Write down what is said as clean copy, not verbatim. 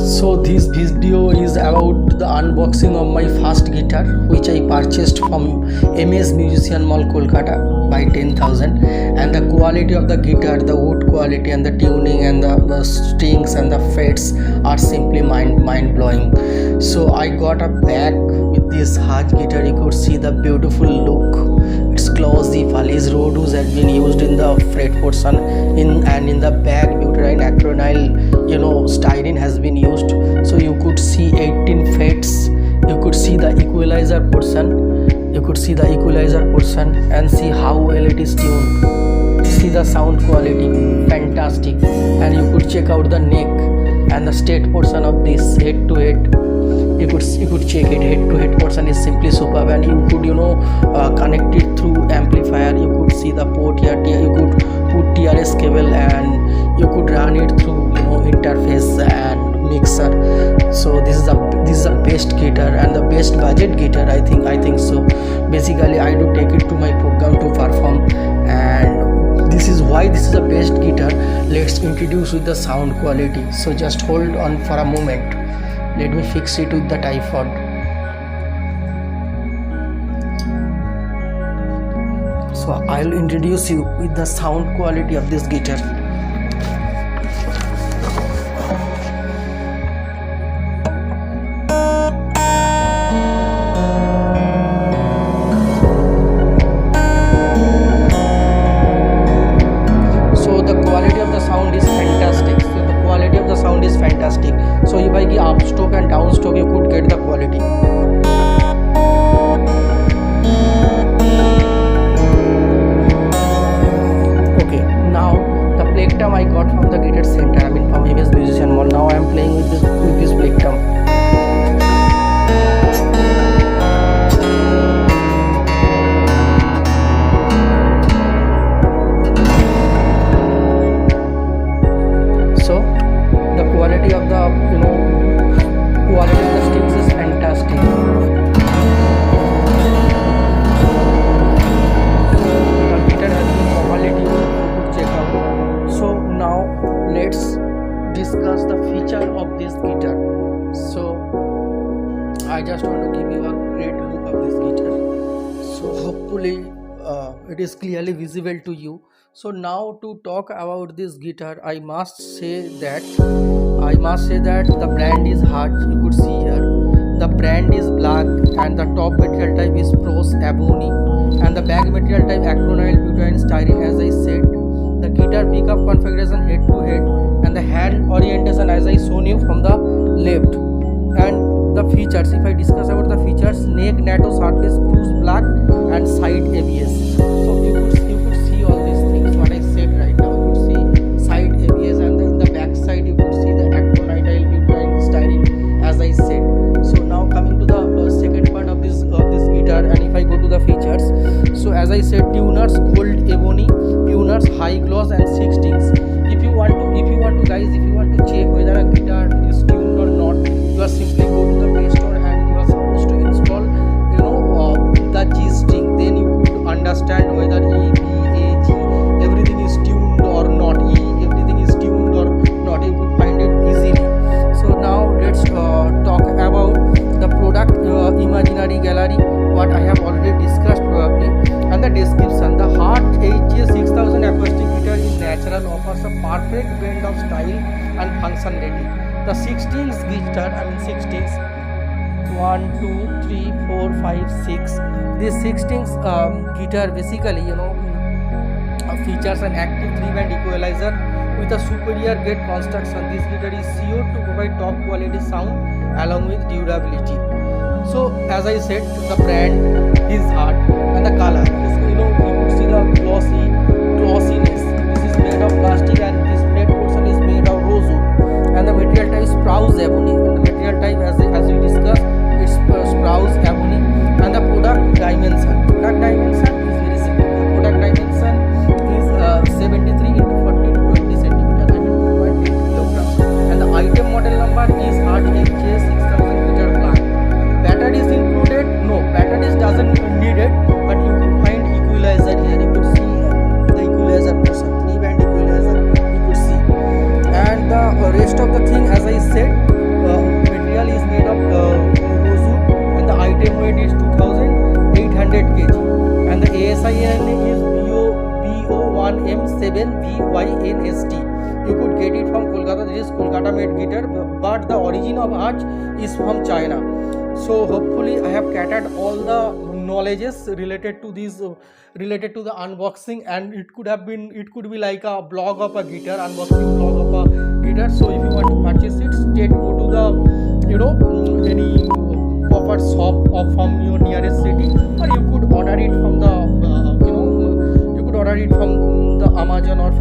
So this video is about the unboxing of my first guitar, which I purchased from MS Musician Mall, Kolkata by 10,000. And the quality of the guitar, the wood quality and the tuning and the strings and the frets are simply mind blowing. So I got a bag with this Hertz guitar. You could see the beautiful look. It's glossy polish rods has been used in the fret portion, in the back butyrene acronyl styrene has been used. So you could see 18 frets. You could see the equalizer portion and see how well it is tuned. See the sound quality, fantastic. And you could check out the neck and the state portion of this head to head. You could check it. Head to head portion is simply superb, and you could connect it through amplifier. You could see the port here. You could put TRS cable and you could run it through interface and mixer. So this is the best guitar and the best budget guitar. I think so. Basically, I do take it to my program to perform, and this is why this is the best guitar. Let's introduce with the sound quality. So just hold on for a moment. Let me fix it with the tripod. So I'll introduce you with the sound quality of this guitar. So the quality of the sound is fantastic. So if I give upstroke and downstroke, you could get the quality. Okay, now the plectrum I got from the guitar center. From MS Musician Mall. Now I am playing with this plectrum. So the quality of the strings is fantastic. The guitar has been properly tuned. You could check out. So now let's discuss the feature of this guitar. So I just want to give you a great look of this guitar. So hopefully it is clearly visible to you. So now to talk about this guitar, I must say that the brand is Hertz. You could see here the brand is black, and the top material type is pros ebony, and the back material type acronyl butyrene styrene. As I said, the guitar pickup configuration head to head, and the hand orientation as I shown you from the left. And the features, if I discuss about the features, neck NATO surface spruce black and side ABS. So you could see all these things what I said right now. You could see side ABS, and in the back side you could see the acronyl butyrene styrene as I said. So now coming to the second part of this guitar, and if I go to the features, so as I said, tuners gold ebony, tuners high gloss and 16s. If you want to check whether a guitar is tuned or not, you are simply go to the Play Store and you are supposed to install the G string. Then you could understand whether E, B, A, G everything is tuned or not. Everything is tuned or not. You could find it easily. So now let's talk about the product imaginary gallery, what I have already discussed probably, and the description. The Hertz HJ6000 acoustic guitar in natural offers a perfect blend of style and functionality. The 16th guitar, 1, 2, 3, 4, 5, 6. This 16th guitar basically features an active 3-band equalizer with a superior gate construction. This guitar is sure to provide top quality sound along with durability. So as I said, the brand is Hertz, and the color is you could see the glossiness. This is made of plastic, and this fret portion is made of rosewood, and the material type is spruce ebony. And the material type as we discussed, it's spruce ebony. And the product dimension is very simple. The product dimension is 73 into 40 to 20 centimeters, 2.8 kilograms. And the item model number is Hertz HJ6000 guitar black. Battery is included? No, batteries doesn't need it, but you could find equalizer here. You could see the equalizer portion, 3-band equalizer you could see. And the rest of the thing, as I said, SIN is BO1M7VYNST. You could get it from Kolkata. This is Kolkata made guitar, but the origin of Arch is from China. So hopefully I have catered all the knowledges related to this, related to the unboxing, and it could be like a blog of a guitar, unboxing blog of a guitar. So if you want to purchase it, straight go to the any proper shop or from your nearest city, or you could order it from the you could order it from the Amazon or